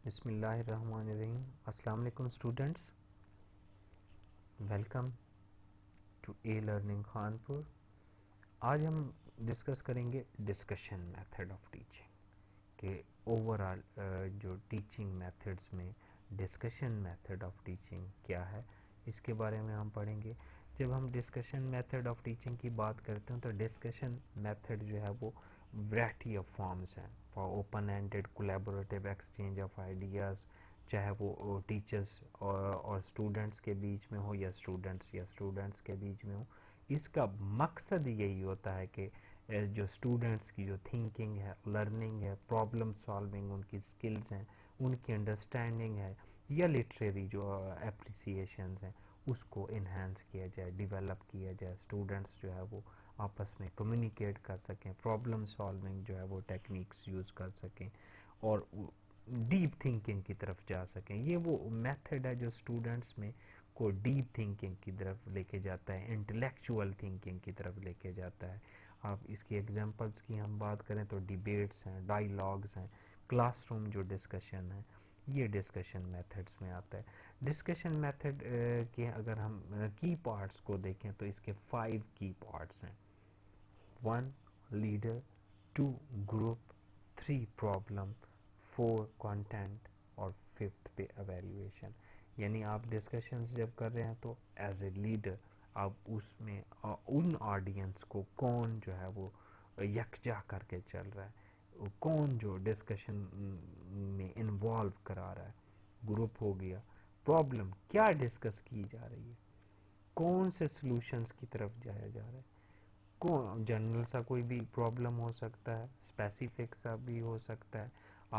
بسم اللہ الرحمن الرحیم. السلام علیکم students, welcome to a learning Khanpur. آج ہم ڈسکس کریں گے ڈسکشن میتھڈ آف ٹیچنگ کہ اوور آل جو ٹیچنگ میتھڈس میں ڈسکشن میتھڈ آف ٹیچنگ کیا ہے, اس کے بارے میں ہم پڑھیں گے. جب ہم ڈسکشن میتھڈ آف ٹیچنگ کی بات کرتے ہیں تو ڈسکشن میتھڈ جو ہے وہ ویرائٹی آف فارمز ہیں for open ended collaborative exchange of ideas, چاہے وہ ٹیچرز اور اسٹوڈنٹس کے بیچ میں ہو یا اسٹوڈنٹس کے بیچ میں ہو. اس کا مقصد یہی ہوتا ہے کہ جو اسٹوڈنٹس کی جو تھنکنگ ہے, لرننگ ہے, پرابلم سالونگ ان کی سکلز ہیں, ان کی انڈرسٹینڈنگ ہے, یا لٹریری جو اپریسیشنز ہیں اس کو انہینس کیا جائے, ڈیولپ کیا جائے. اسٹوڈنٹس جو ہے وہ آپس میں کمیونیکیٹ کر سکیں, پرابلم سالونگ جو ہے وہ ٹیکنیکس یوز کر سکیں اور ڈیپ تھنکنگ کی طرف جا سکیں. یہ وہ میتھڈ ہے جو اسٹوڈنٹس میں کو ڈیپ تھنکنگ کی طرف لے کے جاتا ہے, انٹلیکچوئل تھنکنگ کی طرف لے کے جاتا ہے. آپ اس کی ایگزامپلس کی ہم بات کریں تو ڈیبیٹس ہیں, ڈائیلاگز ہیں, کلاس روم جو ڈسکشن ہے, یہ ڈسکشن میتھڈس میں آتا ہے. ڈسکشن میتھڈ کے اگر ہم کی پارٹس کو دیکھیں تو اس کے 5 کی پارٹس ہیں. 1 لیڈر, 2 گروپ, 3 پرابلم, 4 کنٹینٹ اور 5th پہ ایویلیویشن. یعنی آپ ڈسکشنز جب کر رہے ہیں تو ایز اے لیڈر آپ اس میں ان آڈینس کو کون جو ہے وہ یکجا کر کے چل رہا ہے, کون جو ڈسکشن میں انوالو کرا رہا ہے. گروپ ہو گیا. پرابلم کیا ڈسکس کی جا رہی ہے, کون سے سلوشنز کی طرف جایا جا رہا ہے. جنرل سا کوئی بھی پرابلم ہو سکتا ہے, اسپیسیفک سا بھی ہو سکتا ہے,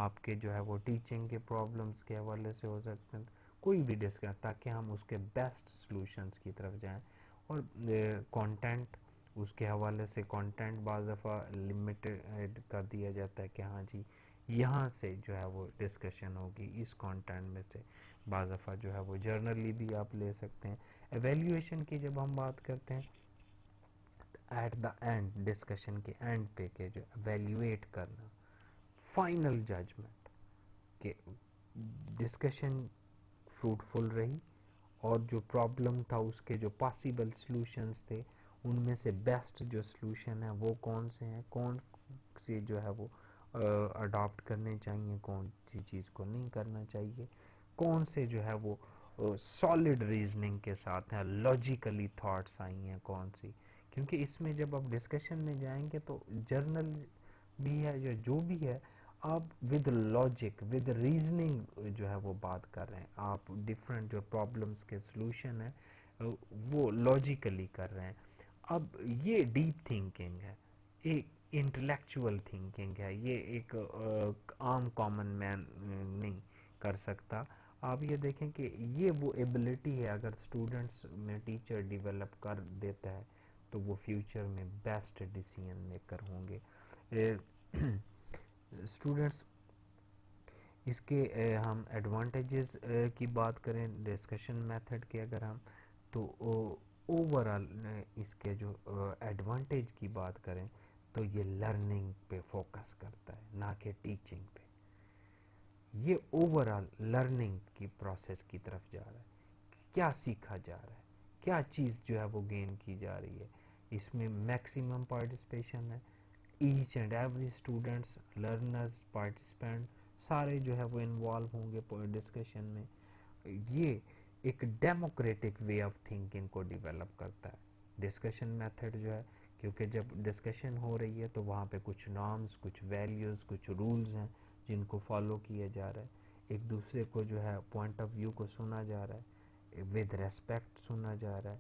آپ کے جو ہے وہ ٹیچنگ کے پرابلمس کے حوالے سے ہو سکتے ہیں, کوئی بھی ڈسکس, تاکہ ہم اس کے بیسٹ سلوشنز کی طرف جائیں. اور کانٹینٹ, اس کے حوالے سے کانٹینٹ بعض دفعہ لمیٹڈ کر دیا جاتا ہے کہ ہاں جی یہاں سے جو ہے وہ ڈسکشن ہوگی اس کانٹینٹ میں سے. بعض دفعہ جو ہے وہ جرنلی بھی آپ لے سکتے ہیں. ایویلیویشن کی جب ہم بات کرتے ہیں ایٹ دا اینڈ, ڈسکشن کے اینڈ پہ کہ جو ایویلیویٹ کرنا, فائنل ججمنٹ کہ ڈسکشن فروٹفل رہی اور جو پرابلم تھا اس کے جو پاسبل سلوشنز تھے ان میں سے بیسٹ جو سلوشن ہے وہ کون سے ہیں, کون سے جو ہے وہ اڈاپٹ کرنے چاہیے, کون سی چیز کو نہیں کرنا چاہیے, کون سے جو ہے وہ سالڈ ریزننگ کے ساتھ ہیں, لاجیکلی تھاٹس آئی ہیں کون سی. کیونکہ اس میں جب آپ ڈسکشن میں جائیں گے تو جرنل بھی ہے یا جو بھی ہے, آپ ود لاجک ود ریزننگ جو ہے وہ بات کر رہے ہیں. آپ ڈفرینٹ جو پرابلمس کے سلوشن ہیں وہ لاجیکلی کر رہے ہیں. اب یہ ڈیپ تھنکنگ ہے, ایک انٹلیکچوئل تھنکنگ ہے, یہ ایک عام کامن مین نہیں کر سکتا. آپ یہ دیکھیں کہ یہ وہ ایبلٹی ہے اگر اسٹوڈنٹس میں ٹیچر ڈیولپ کر دیتا ہے تو وہ فیوچر میں بیسٹ ڈیسیژن میکر ہوں گے. اسٹوڈنٹس, اس کے ہم ایڈوانٹیجز کی بات کریں ڈسکشن میتھڈ کے اگر ہم, تو اوور آل اس کے جو ایڈوانٹیج کی بات کریں تو یہ لرننگ پہ فوکس کرتا ہے نہ کہ ٹیچنگ پہ. یہ اوور آل لرننگ کی پروسیس کی طرف جا رہا ہے, کیا سیکھا جا رہا ہے, کیا چیز جو ہے وہ گین کی جا رہی ہے. اس میں میکسیمم پارٹیسپیشن ہے, each and every students, learners, participant سارے جو ہے وہ انوالو ہوں گے ڈسکشن میں. یہ ایک ڈیموکریٹک وے آف تھنکنگ کو ڈیولپ کرتا ہے ڈسکشن میتھڈ جو ہے, کیونکہ جب ڈسکشن ہو رہی ہے تو وہاں پہ کچھ نارمز, کچھ ویلیوز, کچھ رولز ہیں جن کو فالو کیا جا رہا ہے. ایک دوسرے کو جو ہے پوائنٹ آف ویو کو سنا جا رہا ہے, ود ریسپیکٹ سنا جا رہا ہے,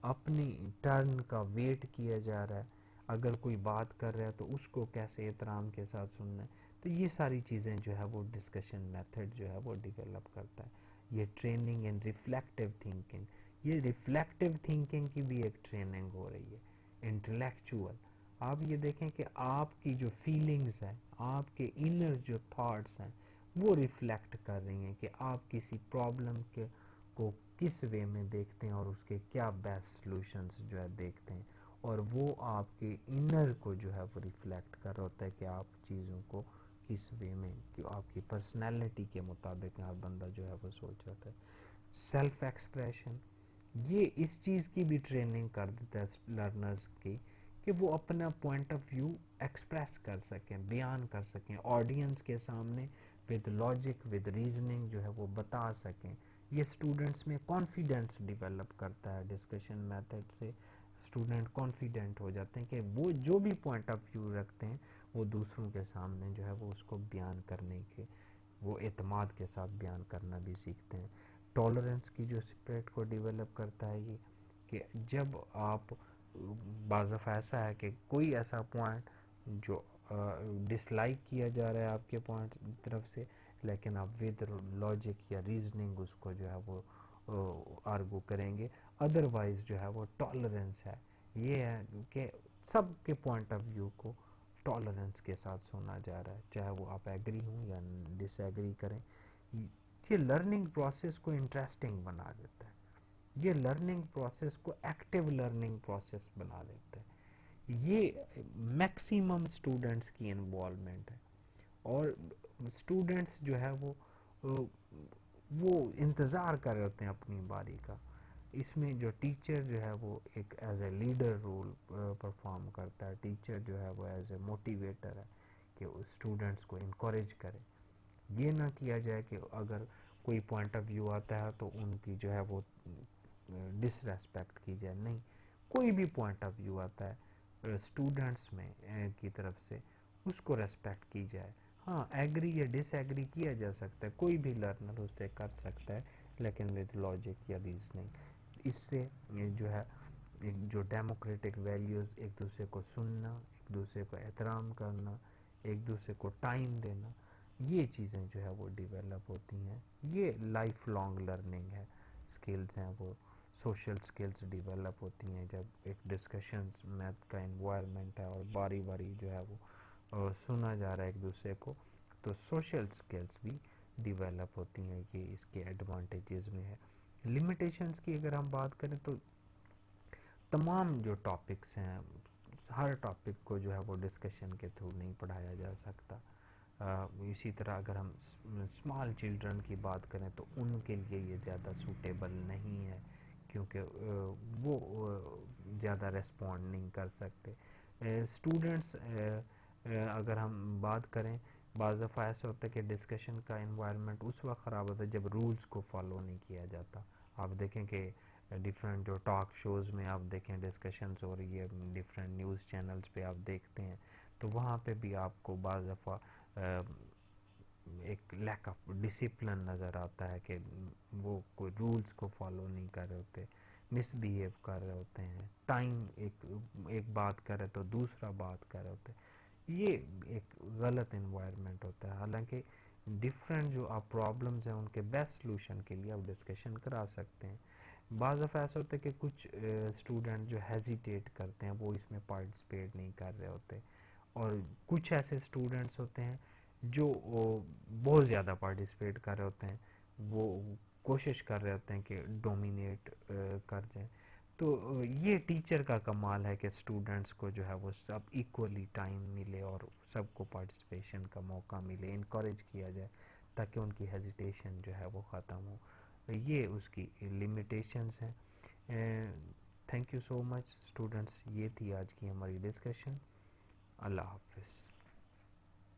اپنی ٹرن کا ویٹ کیا جا رہا ہے. اگر کوئی بات کر رہا ہے تو اس کو کیسے احترام کے ساتھ سننا ہے. تو یہ ساری چیزیں جو ہے وہ ڈسکشن میتھڈ جو ہے وہ ڈیولپ کرتا ہے. یہ ٹریننگ ان ریفلیکٹیو تھنکنگ, یہ ریفلیکٹیو تھنکنگ کی بھی ایک ٹریننگ ہو رہی ہے. انٹلیکچوئل, آپ یہ دیکھیں کہ آپ کی جو فیلنگز ہیں, آپ کے انر جو تھاٹس ہیں وہ ریفلیکٹ کر رہی ہیں کہ آپ کسی پرابلم کے کو کس وے میں دیکھتے ہیں اور اس کے کیا بیسٹ سلوشنز جو ہے دیکھتے ہیں, اور وہ آپ کے انر کو جو ہے وہ ریفلیکٹ کر رہا ہوتا ہے کہ آپ چیزوں کو اس وے میں کہ آپ کی پرسنالٹی کے مطابق ہر بندہ جو ہے وہ سوچ رہا ہے. سیلف ایکسپریشن، یہ اس چیز کی بھی ٹریننگ کر دیتا ہے لرنرز کی کہ وہ اپنا پوائنٹ آف ویو ایکسپریس کر سکیں، بیان کر سکیں آڈینس کے سامنے ود لاجک ود ریزننگ جو ہے وہ بتا سکیں. یہ اسٹوڈنٹس میں کانفیڈنس ڈیولپ کرتا ہے. ڈسکشن میتھڈ سے اسٹوڈنٹ کانفیڈنٹ ہو جاتے ہیں کہ وہ جو بھی پوائنٹ آف ویو رکھتے ہیں وہ دوسروں کے سامنے جو ہے وہ اس کو بیان کرنے کے وہ اعتماد کے ساتھ بیان کرنا بھی سیکھتے ہیں. ٹالرنس کی جو اسپرٹ کو ڈیولپ کرتا ہے یہ کہ جب آپ بعض دفعہ ایسا ہے کہ کوئی ایسا پوائنٹ جو ڈس لائک کیا جا رہا ہے آپ کے پوائنٹ طرف سے، لیکن آپ ود لاجک یا ریزننگ اس کو جو ہے وہ آرگو کریں گے. ادروائز جو ہے وہ ٹالرنس ہے، یہ ہے کہ سب کے پوائنٹ آف ویو کو ٹالرنس کے ساتھ سنا جا رہا ہے، چاہے وہ آپ ایگری ہوں یا ڈس ایگری کریں. یہ لرننگ پروسیس کو انٹرسٹنگ بنا دیتا ہے، یہ لرننگ پروسیس کو ایکٹیو لرننگ پروسیس بنا دیتا ہے. یہ میکسیمم اسٹوڈنٹس کی انوالومنٹ ہے اور اسٹوڈنٹس جو ہے وہ انتظار کر رہے ہوتے ہیں اپنی باری کا. اس میں جو ٹیچر جو ہے وہ ایک as a leader role perform کرتا ہے. ٹیچر جو ہے وہ ایز اے موٹیویٹر ہے کہ اسٹوڈنٹس کو انکریج کرے. یہ نہ کیا جائے کہ اگر کوئی پوائنٹ آف ویو آتا ہے تو ان کی جو ہے وہ ڈس ریسپیکٹ کی جائے. نہیں، کوئی بھی پوائنٹ آف ویو آتا ہے اسٹوڈنٹس میں کی طرف سے اس کو ریسپیکٹ کی جائے. ہاں، ایگری یا ڈس ایگری کیا جا سکتا ہے، کوئی بھی لرنر اس سے کر سکتا ہے، لیکن ود لاجک یا ریزننگ. اس سے جو ہے جو ڈیموکریٹک ویلیوز، ایک دوسرے کو سننا، ایک دوسرے کو احترام کرنا، ایک دوسرے کو ٹائم دینا، یہ چیزیں جو ہے وہ ڈیولپ ہوتی ہیں. یہ لائف لانگ لرننگ ہے، اسکلز ہیں وہ سوشل اسکلز ڈیولپ ہوتی ہیں جب ایک ڈسکشنز میتھ کا انوائرمنٹ ہے اور باری باری جو ہے وہ سنا جا رہا ہے ایک دوسرے کو، تو سوشل اسکلز بھی ڈیولپ ہوتی ہیں. یہ اس کے ایڈوانٹیجز میں ہے. لمیٹیشنز کی اگر ہم بات کریں تو تمام جو ٹاپکس ہیں، ہر ٹاپک کو جو ہے وہ ڈسکشن کے تھرو نہیں پڑھایا جا سکتا. اسی طرح اگر ہم اسمال چلڈرن کی بات کریں تو ان کے لیے یہ زیادہ سوٹیبل نہیں ہے کیونکہ وہ زیادہ ریسپونڈ نہیں کر سکتے. اسٹوڈنٹس اگر ہم بات کریں، بعض دفعہ ایسا ہوتا ہے کہ ڈسکشن کا انوائرمنٹ اس وقت خراب ہوتا ہے جب رولز کو فالو نہیں کیا جاتا. آپ دیکھیں کہ ڈفرینٹ جو ٹاک شوز میں آپ دیکھیں ڈسکشنز ہو رہی ہے، ڈفرینٹ نیوز چینلز پہ آپ دیکھتے ہیں تو وہاں پہ بھی آپ کو بعض دفعہ ایک لیک آف ڈسپلن نظر آتا ہے کہ وہ کوئی رولز کو فالو نہیں کر رہے ہوتے، مس بیہیو کر رہے ہوتے ہیں، ٹائم ایک بات کر رہے تو دوسرا بات کر رہے ہوتے ہیں. یہ ایک غلط انوائرمنٹ ہوتا ہے. حالانکہ ڈفرینٹ جو آپ پرابلمز ہیں ان کے بیسٹ سلوشن کے لیے آپ ڈسکشن کرا سکتے ہیں. بعض دفعہ ایسا ہوتا ہے کہ کچھ اسٹوڈنٹ جو ہیزیٹیٹ کرتے ہیں وہ اس میں پارٹیسپیٹ نہیں کر رہے ہوتے، اور کچھ ایسے اسٹوڈنٹس ہوتے ہیں جو بہت زیادہ پارٹیسپیٹ کر رہے ہوتے ہیں، وہ کوشش کر رہے ہوتے ہیں کہ ڈومینیٹ کر جائیں. تو یہ ٹیچر کا کمال ہے کہ اسٹوڈنٹس کو جو ہے وہ سب ایکولی ٹائم ملے اور سب کو پارٹیسپیشن کا موقع ملے، انکریج کیا جائے تاکہ ان کی ہیزیٹیشن جو ہے وہ ختم ہو. یہ اس کی لمیٹیشنز ہیں. Thank you so much students, یہ تھی آج کی ہماری ڈسکشن. اللہ حافظ.